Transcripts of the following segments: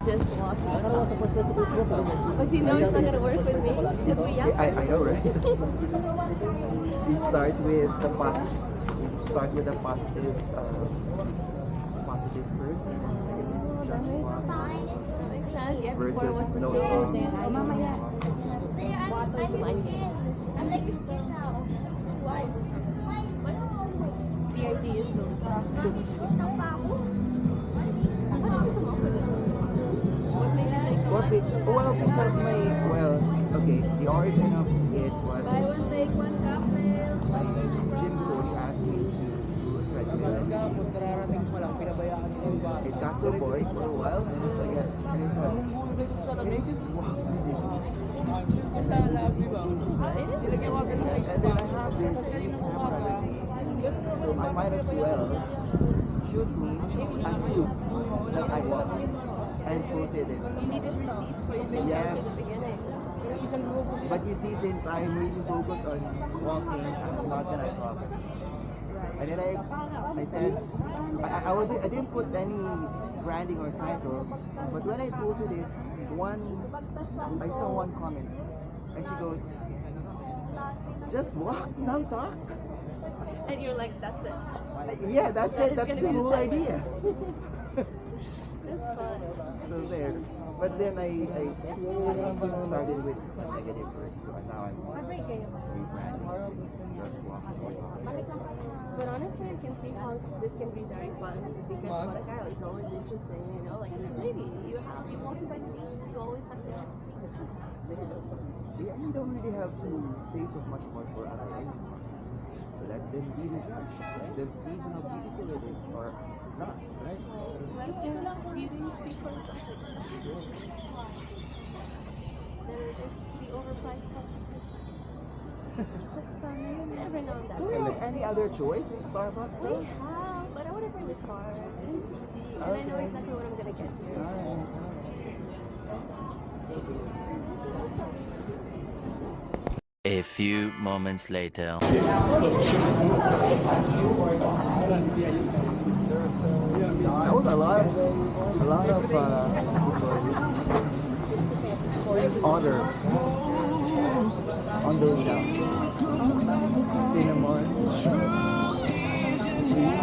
Just walk. But you know it's not gonna work with me because we young. I know, right? We start with the positive. We start with the positive, positive first, and then just walk. Yeah, before it was Versus no potato, tongue. then I mamaya. I'm like your skin now. Why? The idea is still the same. Well, because okay, the origin of it was Buy one, take one cup, please. my gym coach asked me to do a treadmill. It got so boring for a while, and it's like, and it's like, can I just walk with it? And then I have this new camera with me, so I might as well shoot me as proof that I walk and post it. You needed receipts for your gym Yes. at the beginning. But you see, since I'm really focused on walking, I'm not gonna talk. And then I said, I didn't put any branding or title, but when I posted it, I saw one comment, and she goes, just walk, don't talk. And you're like, that's it. Yeah, that's That it, is that's gonna the be the whole segment. idea. That's fun. So there. But then I started with negative first, so now I'm rebranding. Just walk. But honestly, I can see how this can be very fun because Boracay is always interesting, you know, like it's pretty. You walk by the beach, you always have to see it. Yeah, you don't really have to say so much more for other people. Let them be the judge. Let them see how beautiful it is or not, right? Yeah, beauty speaks for itself. There is the overpriced coffee. Never known that. Do we have any other choice in Starbucks? We have, but I want to bring the car. And it's easy. And I know exactly what I'm going to get here. A few moments later. There was a lot of orders on the way down. Cinnamon, cheese,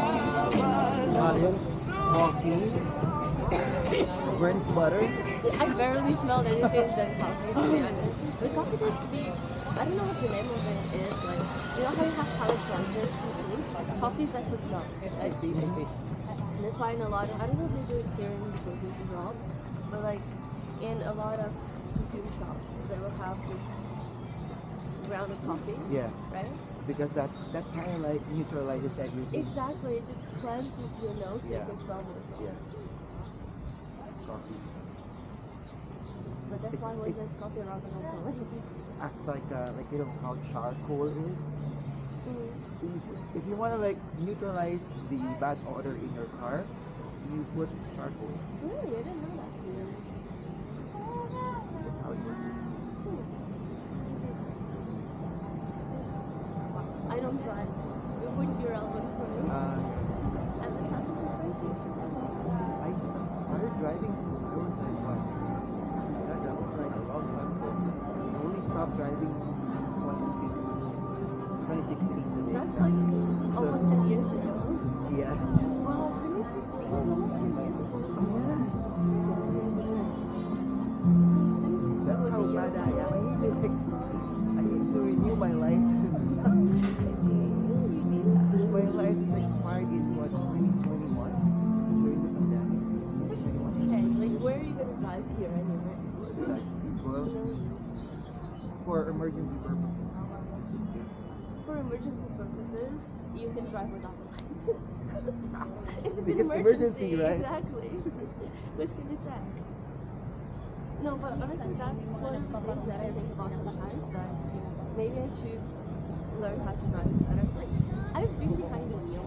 coffee, burnt butter. I barely smelled anything than coffee, to be honest. The coffee tastes sweet. I don't know what the name of it is. Like, you know how you have palate cleansers for food? Coffee is like for smells. Like, and that's why in a lot of, I don't know if they do it here in the Philippines as well, but like in a lot of perfume shops, they will have just grounded coffee. Yeah, Right? because that kind of like neutralizes everything. Exactly. It just cleanses your nose so Yeah. you can smell more smells. Yes. Coffee. But that's why when there's coffee around the hotel, Acts like you know how charcoal is. If you want to like neutralize the bad odor in your car, you put charcoal. Really? I didn't know that. That's how it works. I don't drive, so it wouldn't be relevant for me. I'm a passenger crazy. I started driving since I was like what? That was like a long time ago. I only stopped driving in 2016 to be That's exact. like almost 10 years ago. Yes. Wow, 2016 was almost 10 years ago. That's how bad I am. I need to renew my license. My license expired in what 2021 during the pandemic. 2021. Okay, like where are you gonna drive here anyway? Well, for emergency purposes. For emergency purposes, you can drive without a license. If it's Because an emergency, right? Exactly. Who's gonna check? No, but honestly, that's one of the things that I think about sometimes, that maybe I should learn how to drive better. Like, I've been behind the wheel.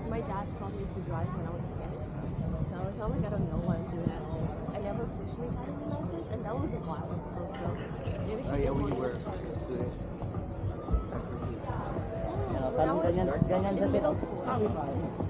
My dad taught me to drive when I was a kid. So it's not like I don't know what I'm doing at all. I never officially had any lessons, and that was a while ago. So maybe I should Yeah, get when more you were used to a it. student. When I was Ganyan sa in middle Pinos. school.